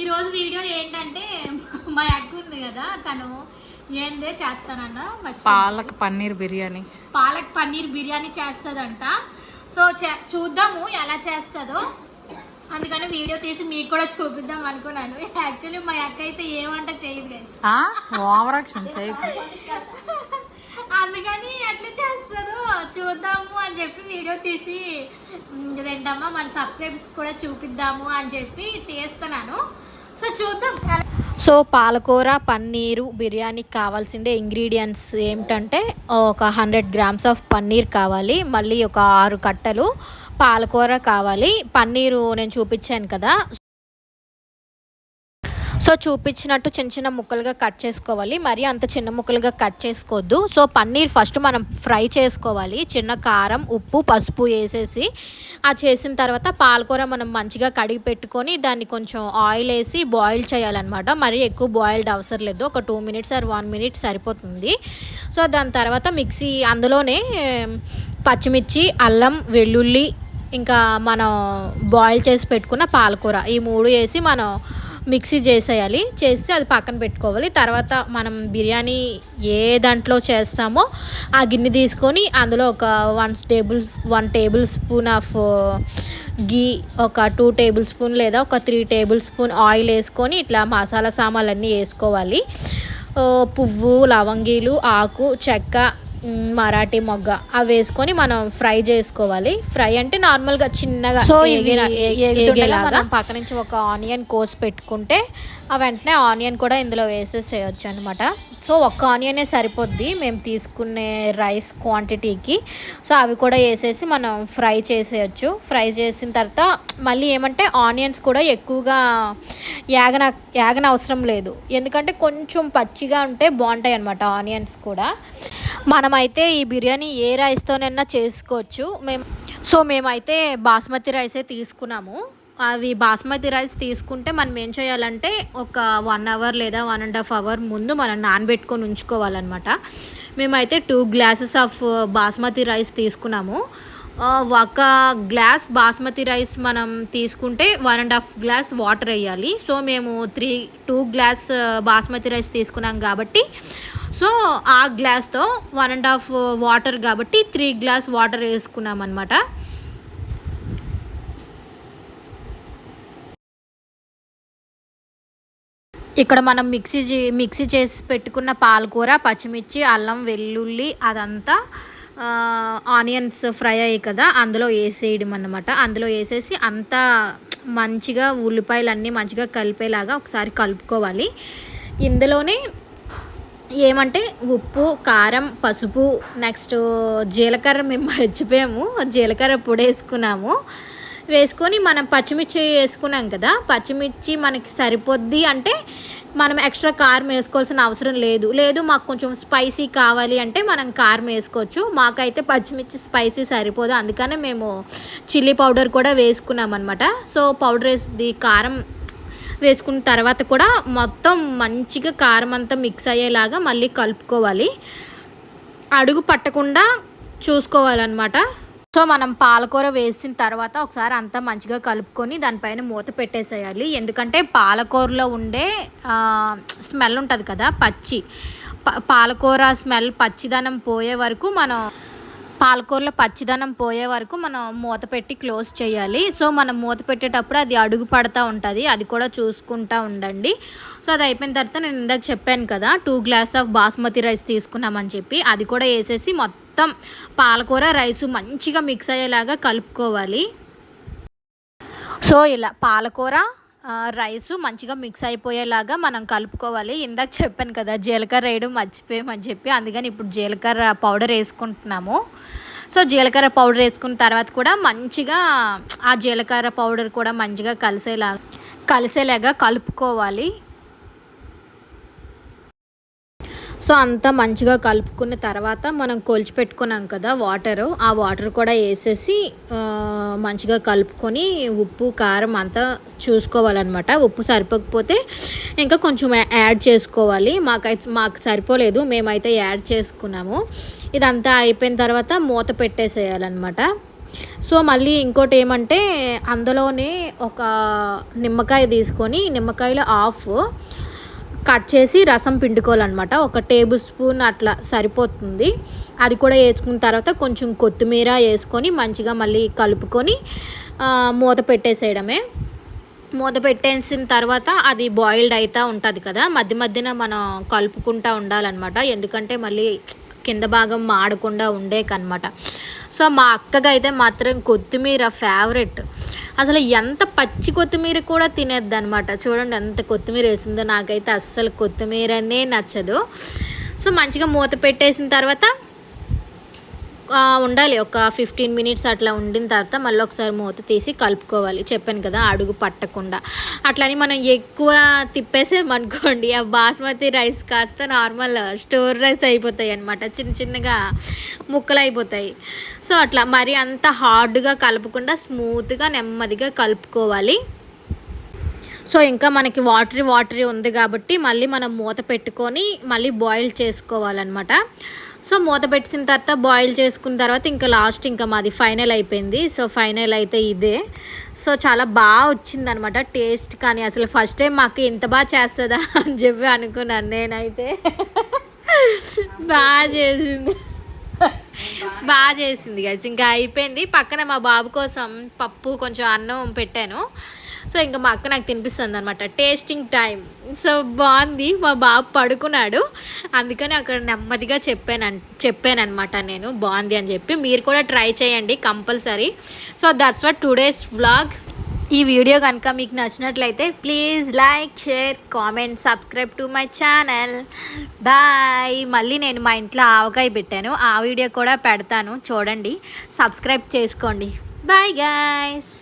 ఈరోజు వీడియో ఏంటంటే మా అక్క ఉంది కదా, తను ఏందే చేస్తానన్న పాలక్ పన్నీర్ బిర్యానీ చేస్తుందంట. సో చూద్దాము ఎలా చేస్తుందో, అందుకని వీడియో తీసి మీకు కూడా చూపిద్దాం అనుకున్నాను. యాక్చువల్లీ మా అక్క అయితే ఏమంట చేయదు గైస్, ఓవరాక్షన్ చేయకు. అందుకని ఎట్లా చేస్తుందో చూద్దాము అని చెప్పి వీడియో తీసి ఏంటమ్మా మన సబ్స్క్రైబర్స్ కూడా చూపిద్దాము అని చెప్పి తీస్తున్నాను. సో చూద్దాం. సో పాలకూర పన్నీరు బిర్యానీకి కావాల్సిండే ఇంగ్రీడియంట్స్ ఏమిటంటే ఒక 100 grams ఆఫ్ పన్నీర్ కావాలి, మళ్ళీ ఒక 6 కట్టలు పాలకూర కావాలి. పన్నీరు నేను చూపించాను కదా, సో చూపించినట్టు చిన్న చిన్న ముక్కలుగా కట్ చేసుకోవాలి, మరి అంత చిన్న ముక్కలుగా కట్ చేసుకోవద్దు. సో పన్నీర్ ఫస్ట్ మనం ఫ్రై చేసుకోవాలి, చిన్న కారం ఉప్పు పసుపు వేసేసి. ఆ చేసిన తర్వాత పాలకూర మనం మంచిగా కడిగి పెట్టుకొని దాన్ని కొంచెం ఆయిల్ వేసి బాయిల్ చేయాలన్నమాట. మరి ఎక్కువ బాయిల్డ్ అవసరం లేదు, ఒక 2 minutes ఆర్ 1 minute సరిపోతుంది. సో దాని తర్వాత మిక్సీ, అందులోనే పచ్చిమిర్చి అల్లం వెల్లుల్లి ఇంకా మనం బాయిల్ చేసి పెట్టుకున్న పాలకూర ఈ 3 వేసి మనం మిక్సీ చేసేయాలి. చేసి అది పక్కన పెట్టుకోవాలి. తర్వాత మనం బిర్యానీ ఏ దాంట్లో చేస్తామో ఆ గిన్నె తీసుకొని అందులో ఒక 1 tablespoon ఆఫ్ గీ, ఒక 2 tablespoon లేదా ఒక 3 tablespoon ఆయిల్ వేసుకొని ఇట్లా మసాలా సామాన్లన్నీ వేసుకోవాలి. పువ్వు లవంగీలు ఆకు చెక్క మరాఠీ మొగ్గ అవి వేసుకొని మనం ఫ్రై చేసుకోవాలి. ఫ్రై అంటే నార్మల్గా చిన్నగా సో మనం పక్క నుంచి ఒక ఆనియన్ కోసి పెట్టుకుంటే ఆ వెంటనే ఆనియన్ కూడా ఇందులో వేసేసేయచ్చు అనమాట. సో ఒక్క ఆనియనే సరిపోద్ది మేము తీసుకునే రైస్ క్వాంటిటీకి. సో అవి కూడా వేసేసి మనం ఫ్రై చేసేయచ్చు. ఫ్రై చేసిన తర్వాత మళ్ళీ ఏమంటే ఆనియన్స్ కూడా ఎక్కువగా యాగన అవసరం లేదు, ఎందుకంటే కొంచెం పచ్చిగా ఉంటే బాగుంటాయి అన్నమాట ఆనియన్స్ కూడా. మనమైతే ఈ బిర్యానీ ఏ రైస్తోనైనా చేసుకోవచ్చు. మేమైతే బాస్మతి రైసే తీసుకున్నాము. అవి బాస్మతి రైస్ తీసుకుంటే మనం ఏం చేయాలంటే ఒక 1 hour లేదా 1.5 hour ముందు మనం నానబెట్టుకొని ఉంచుకోవాలన్నమాట. మేమైతే 2 glasses ఆఫ్ బాస్మతి రైస్ తీసుకున్నాము. ఒక గ్లాస్ బాస్మతి రైస్ మనం తీసుకుంటే 1.5 glass వాటర్ వేయాలి. సో మేము 2 glass బాస్మతి రైస్ తీసుకున్నాం కాబట్టి, సో ఆ గ్లాస్తో 1.5 వాటర్ కాబట్టి 3 glass వాటర్ వేసుకున్నాం అనమాట. ఇక్కడ మనం మిక్సీ చేసి పెట్టుకున్న పాలకూర పచ్చిమిర్చి అల్లం వెల్లుల్లి అదంతా ఆనియన్స్ ఫ్రై అయ్యాయి కదా అందులో వేసేయడం అన్నమాట. అందులో వేసేసి అంతా మంచిగా ఉల్లిపాయలు అన్నీ మంచిగా కలిపేలాగా ఒకసారి కలుపుకోవాలి. ఇందులోనే ఏమంటే ఉప్పు కారం పసుపు నెక్స్ట్ జీలకర్ర మేము మర్చిపోయాము, జీలకర్ర పొడి వేసుకొని మనం పచ్చిమిర్చి వేసుకున్నాం కదా, పచ్చిమిర్చి మనకి సరిపోద్ది అంటే మనం ఎక్స్ట్రా కారం వేసుకోవాల్సిన అవసరం లేదు మాకు కొంచెం స్పైసీ కావాలి అంటే మనం కారం వేసుకోవచ్చు. మాకైతే పచ్చిమిర్చి స్పైసీ సరిపోదు, అందుకనే మేము చిల్లీ పౌడర్ కూడా వేసుకున్నాం అనమాట. సో పౌడర్ వేసి కారం వేసుకున్న తర్వాత కూడా మొత్తం మంచిగా కారం అంతా మిక్స్ అయ్యేలాగా మళ్ళీ కలుపుకోవాలి, అడుగు పట్టకుండా చూసుకోవాలన్నమాట. సో మనం పాలకూర వేసిన తర్వాత ఒకసారి అంతా మంచిగా కలుపుకొని దానిపైన మూత పెట్టేసేయాలి. ఎందుకంటే పాలకూరలో ఉండే స్మెల్ ఉంటుంది కదా, పాలకూర స్మెల్ పచ్చిదనం పోయే వరకు పాలకూరలో పచ్చిదనం పోయే వరకు మనం మూత పెట్టి క్లోజ్ చేయాలి. సో మనం మూత పెట్టేటప్పుడు అది అడుగు పడుతూ ఉంటుంది, అది కూడా చూసుకుంటూ ఉండండి. సో అది అయిపోయిన తర్వాత నేను ఇందాక చెప్పాను కదా 2 glass ఆఫ్ బాస్మతి రైస్ తీసుకున్నామని చెప్పి, అది కూడా వేసేసి మొత్తం పాలకూర రైసు మంచిగా మిక్స్ అయ్యేలాగా కలుపుకోవాలి. సో ఇలా పాలకూర రైసు మంచిగా మిక్స్ అయిపోయేలాగా మనం కలుపుకోవాలి. ఇందాక చెప్పాను కదా జీలకర్ర వేయడం మర్చిపోయామని చెప్పి, అందుకని ఇప్పుడు జీలకర్ర పౌడర్ వేసుకుంటున్నాము. సో జీలకర్ర పౌడర్ వేసుకున్న తర్వాత కూడా మంచిగా ఆ జీలకర్ర పౌడర్ కూడా మంచిగా కలిసేలాగా కలుపుకోవాలి. సో అంతా మంచిగా కలుపుకున్న తర్వాత మనం కొలిచి పెట్టుకున్నాం కదా ఆ వాటర్ కూడా వేసేసి మంచిగా కలుపుకొని ఉప్పు కారం అంతా చూసుకోవాలన్నమాట. ఉప్పు సరిపోకపోతే ఇంకా కొంచెం యాడ్ చేసుకోవాలి. మాకు సరిపోలేదు, మేమైతే యాడ్ చేసుకున్నాము. ఇదంతా అయిపోయిన తర్వాత మూత పెట్టేసేయాలన్నమాట. సో మళ్ళీ ఇంకోటి ఏమంటే అందులోనే ఒక నిమ్మకాయ తీసుకొని నిమ్మకాయలో హాఫ్ కట్ చేసి రసం పిండుకోవాలన్నమాట. ఒక టేబుల్ స్పూన్ అట్లా సరిపోతుంది. అది కూడా వేసుకున్న తర్వాత కొంచెం కొత్తిమీర వేసుకొని మంచిగా మళ్ళీ కలుపుకొని మూత పెట్టేసేయడమే. మూత పెట్టేసిన తర్వాత అది బాయిల్డ్ అవుతూ ఉంటుంది కదా, మధ్య మధ్యన మనం కలుపుకుంటూ ఉండాలన్నమాట. ఎందుకంటే మళ్ళీ కింద భాగం మాడకుండా ఉండేకన్నమాట. సో మా అక్కగా అయితే మాత్రం కొత్తిమీర ఫేవరెట్. అసలు ఎంత పచ్చి కొత్తిమీర కూడా తినేద్ది అనమాట. చూడండి ఎంత కొత్తిమీర వేసిందో. నాకైతే అస్సలు కొత్తిమీరనే నచ్చదు. సో మంచిగా మూత పెట్టేసిన తర్వాత ఉండాలి. ఒక 15 మినిట్స్ అట్లా ఉండిన తర్వాత మళ్ళీ ఒకసారి మూత తీసి కలుపుకోవాలి. చెప్పాను కదా అడుగు పట్టకుండా. అట్లని మనం ఎక్కువ తిప్పేసామనుకోండి ఆ బాస్మతి రైస్ కాస్త నార్మల్ స్టోర్ రైస్ అయిపోతాయి అన్నమాట. చిన్న చిన్నగా ముక్కలు అయిపోతాయి. సో అట్లా మరి అంత హార్డ్గా కలపకుండా స్మూత్గా నెమ్మదిగా కలుపుకోవాలి. సో ఇంకా మనకి వాటరీ ఉంది కాబట్టి మళ్ళీ మనం మూత పెట్టుకొని మళ్ళీ బాయిల్ చేసుకోవాలన్నమాట. సో మూత పెట్టిన తర్వాత బాయిల్ చేసుకున్న తర్వాత ఇంకా లాస్ట్ ఇంకా మాది ఫైనల్ అయిపోయింది. సో ఫైనల్ అయితే ఇదే. సో చాలా బాగా వచ్చిందనమాట టేస్ట్. కానీ అసలు ఫస్ట్ టైం మాకు ఇంత బాగా చేస్తుందా అని చెప్పి అనుకున్నాను నేనైతే. బాగా చేసింది కదా. ఇంకా అయిపోయింది. పక్కన మా బాబు కోసం పప్పు కొంచెం అన్నం పెట్టాను. సో ఇంకా మా అక్క నాకు తినిపిస్తుంది అనమాట. Tasting time. సో బాగుంది. మా బాబు పడుకున్నాడు, అందుకని అక్కడ నెమ్మదిగా చెప్పానమాట నేను బాగుంది అని చెప్పి. మీరు కూడా ట్రై చేయండి compulsory. So that's what today's vlog. ఈ వీడియో కనుక మీకు నచ్చినట్లయితే please like, share, comment, subscribe to my channel. Bye. మళ్ళీ నేను మా ఇంట్లో ఆవకాయ పెట్టాను, ఆ వీడియో కూడా పెడతాను చూడండి. సబ్స్క్రైబ్ చేసుకోండి. Bye guys.